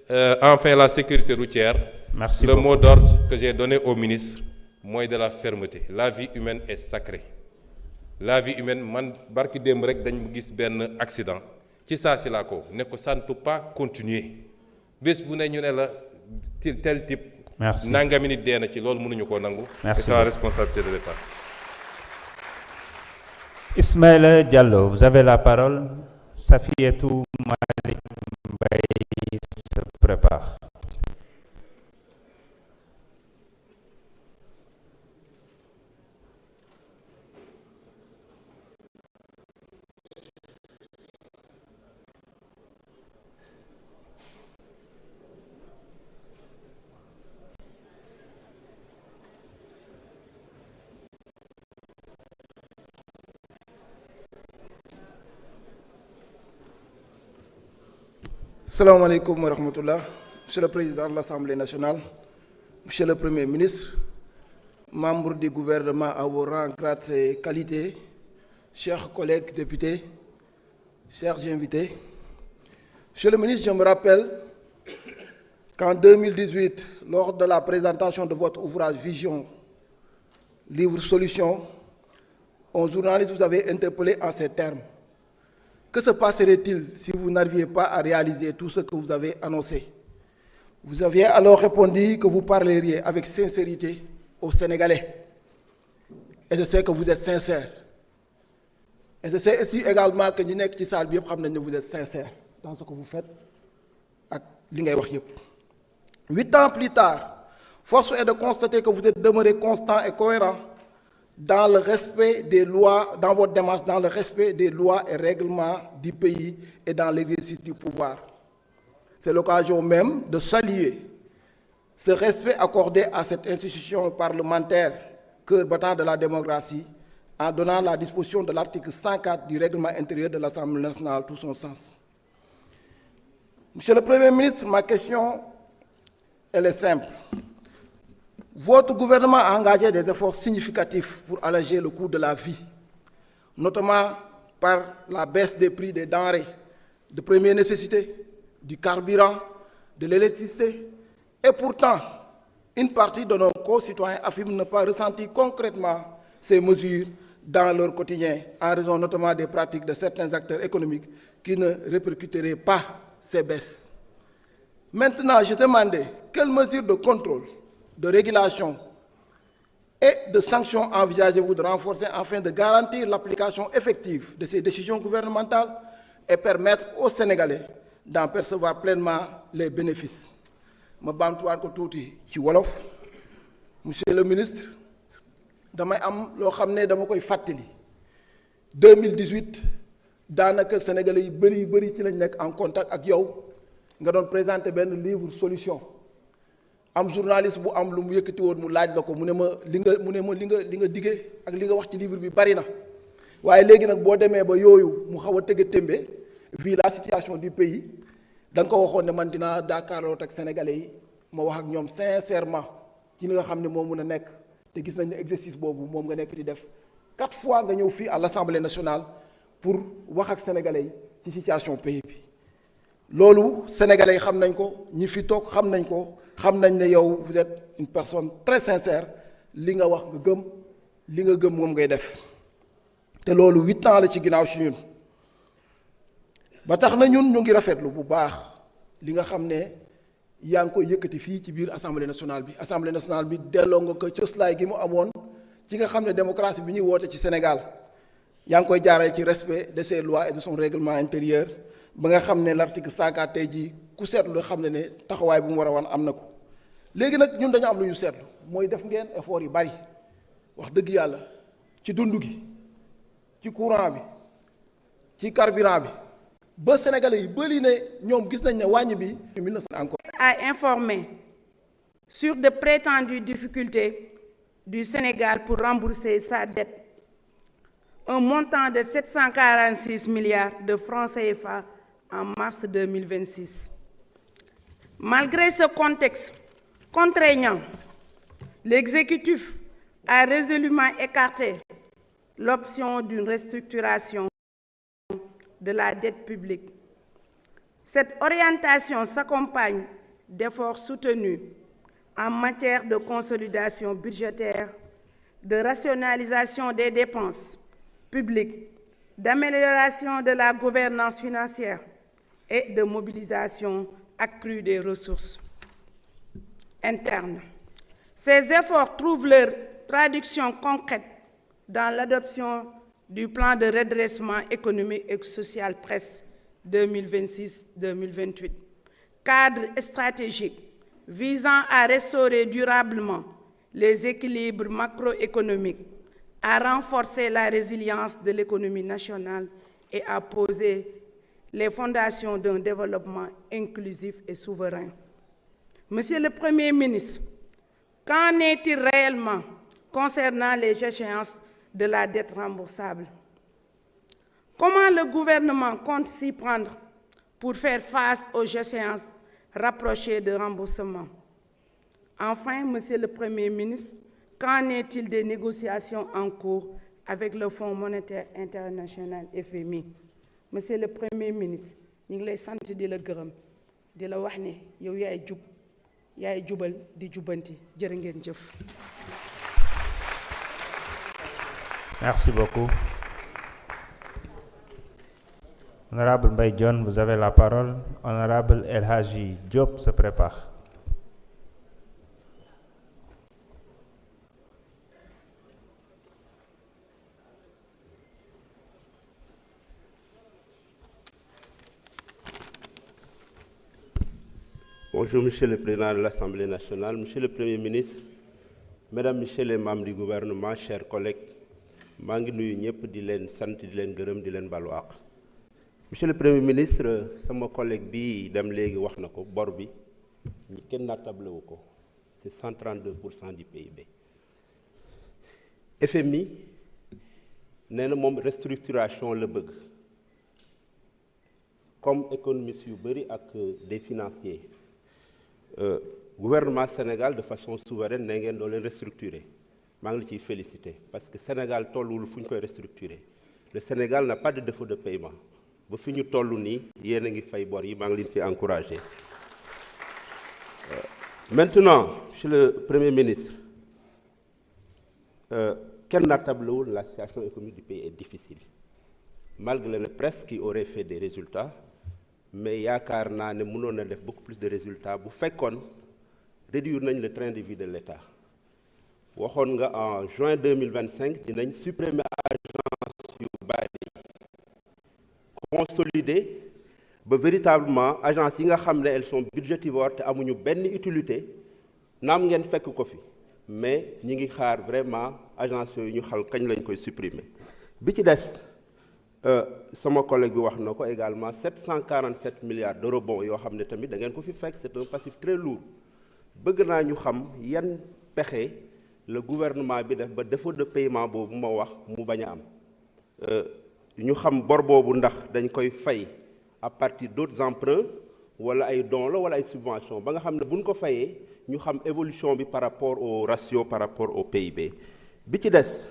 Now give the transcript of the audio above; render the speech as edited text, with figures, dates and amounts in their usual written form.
Enfin, la sécurité routière. Merci le beaucoup. mot d'ordre que j'ai donné au ministre, mooy de la fermeté. La vie humaine est sacrée. La vie humaine, man barki démb rek dañ gis benn accident ci saa si laa ko ne ko ça ne peut pas continuer bés bu ne ñu ne la tel type. Merci. nangami nit dee na ci loolu mënuñu koo nangu. Merci. C'est la responsabilité de l'État. Ismaïla Diallo, vous avez la parole. Safiatou Malik Mbaye se prépare. Salam alaikum wa rahmatullah. Monsieur le Président de l'Assemblée nationale, Monsieur le Premier ministre, membres du gouvernement à vos rangs, grades et qualités, chers collègues députés, chers invités. Monsieur le ministre, je me rappelle qu'en 2018, lors de la présentation de votre ouvrage Vision, livre solution, un journaliste vous avait interpellé en ces termes. Que se passerait-il si vous n'arriviez pas à réaliser tout ce que vous avez annoncé? Vous aviez alors répondu que vous parleriez avec sincérité aux Sénégalais. Et je sais que vous êtes sincère. Et je sais aussi également que ñi nekk ci salle bi yëpp xam nañ ne vous êtes sincère dans ce que vous faites ak li ngay wax yëpp. 8 ans plus tard, force est de constater que vous êtes demeuré constant et cohérent dans le respect des lois, dans votre démarche, dans le respect des lois et règlements du pays et dans l'exercice du pouvoir. C'est l'occasion même de saluer ce respect accordé à cette institution parlementaire, cœur battant de la démocratie, en donnant la disposition de l'article 104 du règlement intérieur de l'Assemblée nationale tout son sens. Monsieur le Premier ministre, ma question, elle est simple. Votre gouvernement a engagé des efforts significatifs pour alléger le coût de la vie, notamment par la baisse des prix des denrées de première nécessité, du carburant, de l'électricité. Et pourtant, une partie de nos concitoyens affirment ne pas ressentir concrètement ces mesures dans leur quotidien, en raison notamment des pratiques de certains acteurs économiques qui ne répercuteraient pas ces baisses. Maintenant, je demandais quelles mesures de contrôle, de régulation et de sanctions envisagez-vous de renforcer afin de garantir l'application effective de ces décisions gouvernementales et permettre aux Sénégalais d'en percevoir pleinement les bénéfices. Ma baamtuwaat ko tuuti ci wolof. Monsieur le ministre, damay am loo xam ne dama koy fàttali 2018 daanaka Sénégalais yi bëri ci lañ nekk en contact ak yow nga doon présenter benn livre solution. am journaliste bu am lu mu yëkkati woon mu laaj la ko mu ne ma li nga diggee ak li nga wax ci livre bi bari na waaye léegi nag boo demee ba yooyu mu xaw a tëgg témbe vu la situation du pays da nga ko waxoon ne man dinaa jàkkaarloo ak sénégalais yi ma wax ak ñoom sincèrement ci li nga xam ne moo mun a nekk te gis nañ ne exercice boobu moom nga nekk di def 4 fois nga ñëw fii à l'Assemblée nationale pour wax ak sénégalais yi ci situation pays bi loolu sénégalais yi xam nañ ko ñi fi toog xam nañ ko. xam nañ ne yow vous êtes une personne très sincère li nga wax nga gëm li nga gëm moom ngay def te loolu 8 ans la ci ginnaaw si ñun ba tax na ñun ñu ngi rafetlu bu baax li nga xam ne yaa ngi koy yëkkati fii ci biir assemblée nationale bi delloo nga ko cëslaay gi mu amoon ci nga xam ne démocratie bi ñuy woote ci Sénégal yaa ngi koy jaaree ci respect de ses lois et de son règlement intérieur ba nga xam ne l'article 104 tey jii ku seetlu xam ne taxawaay bu mu war a wan am na ko léegi nag ñun dañu am lu ñu seetlu mooy def ngeen effort yu bari wax dëgg yàlla ci dund gi ci courant bi ci carburant bi ba sénégalais yi bëri ne ñoom gis nañ ne wàññi bi 1900 encore. A informé sur de prétendues difficultés du Sénégal pour rembourser sa dette, un montant de 746 milliards de francs CFA en mars 2026. Malgré ce contexte contraignant, l'exécutif a résolument écarté l'option d'une restructuration de la dette publique. Cette orientation s'accompagne d'efforts soutenus en matière de consolidation budgétaire, de rationalisation des dépenses publiques, d'amélioration de la gouvernance financière et de mobilisation accrue des ressources internes. Ces efforts trouvent leur traduction concrète dans l'adoption du plan de redressement économique et social PRES 2026-2028, cadre stratégique visant à restaurer durablement les équilibres macroéconomiques, à renforcer la résilience de l'économie nationale et à poser les fondations d'un développement inclusif et souverain. Monsieur le Premier ministre, qu'en est-il réellement concernant les échéances de la dette remboursable? Comment le gouvernement compte s'y prendre pour faire face aux échéances rapprochées de remboursement? Enfin, Monsieur le Premier ministre, qu'en est-il des négociations en cours avec le Fonds monétaire international FMI? Monsieur le Premier ministre, ñu ngi lay sant di la gërëm di la wax ne yow yaay jubal di jubanti jërë ngeen jëf. Merci beaucoup. Honorable Mbaye Dione, vous avez la parole. Honorable El Hadji Diop se prépare. Bonjour, Monsieur le Président de l'Assemblée nationale, Monsieur le Premier ministre, Mesdames, Messieurs les membres du gouvernement, chers collègues, maa ngi nuyu ñëpp di leen sant di leen gërëm di leen balu àq. Monsieur le Premier ministre, sama collègue bi dem léegi wax na ko bor bi ñi kenn naatable wu ko c'est 132% du PIB. FMI nee na moom restructuration la bëgg comme économiste yu bëri ak des financiers. Gouvernement Sénégal de façon souveraine ne ngeen doo leen restructurer maa ngi la ciy féliciter parce que Sénégal tolluwul fu ñu koy restructurer le Sénégal n'a pas de défaut de paiement ba fi ñu toll nii yéen a ngi fay bor yi maa ngi leen ci encourager. Maintenant, Monsieur le Premier ministre, kenn naatablewul la situation économique du pays est difficile malgré le presse qui aurait fait des résultats. Mais yaakaar naa ne mënoon na def beaucoup plus de résultats bu fekkoon réduire nañ le train de vie de l'État waxoon nga en juin 2025 dinañ supprimer agence yu bari consolider ba véritablement agence yi nga xam ne elles sont budgétivores te amuñu benn utilité naam ngeen fekk ko fi mais ñi ngi xaar vraiment agence yooyu ñu xal kañ lañ koy supprimer. Bi ci des sama collègue bi wax na ko également 747 milliards de rebond yoo xam ne tamit da ngeen ko fi fekk c'est un passif très lourd bëgg naa ñu xam yan pexe le gouvernement bi def ba défaut de paiement boobu ma wax mu bañ a am ñu xam bor boobu ndax dañ koy fay à partir d'autres emprunts wala ay dons la wala ay subventions ba nga xam ne buñ ko fayee ñu xam évolution bi par rapport au ratio par rapport au PIB bi ci des.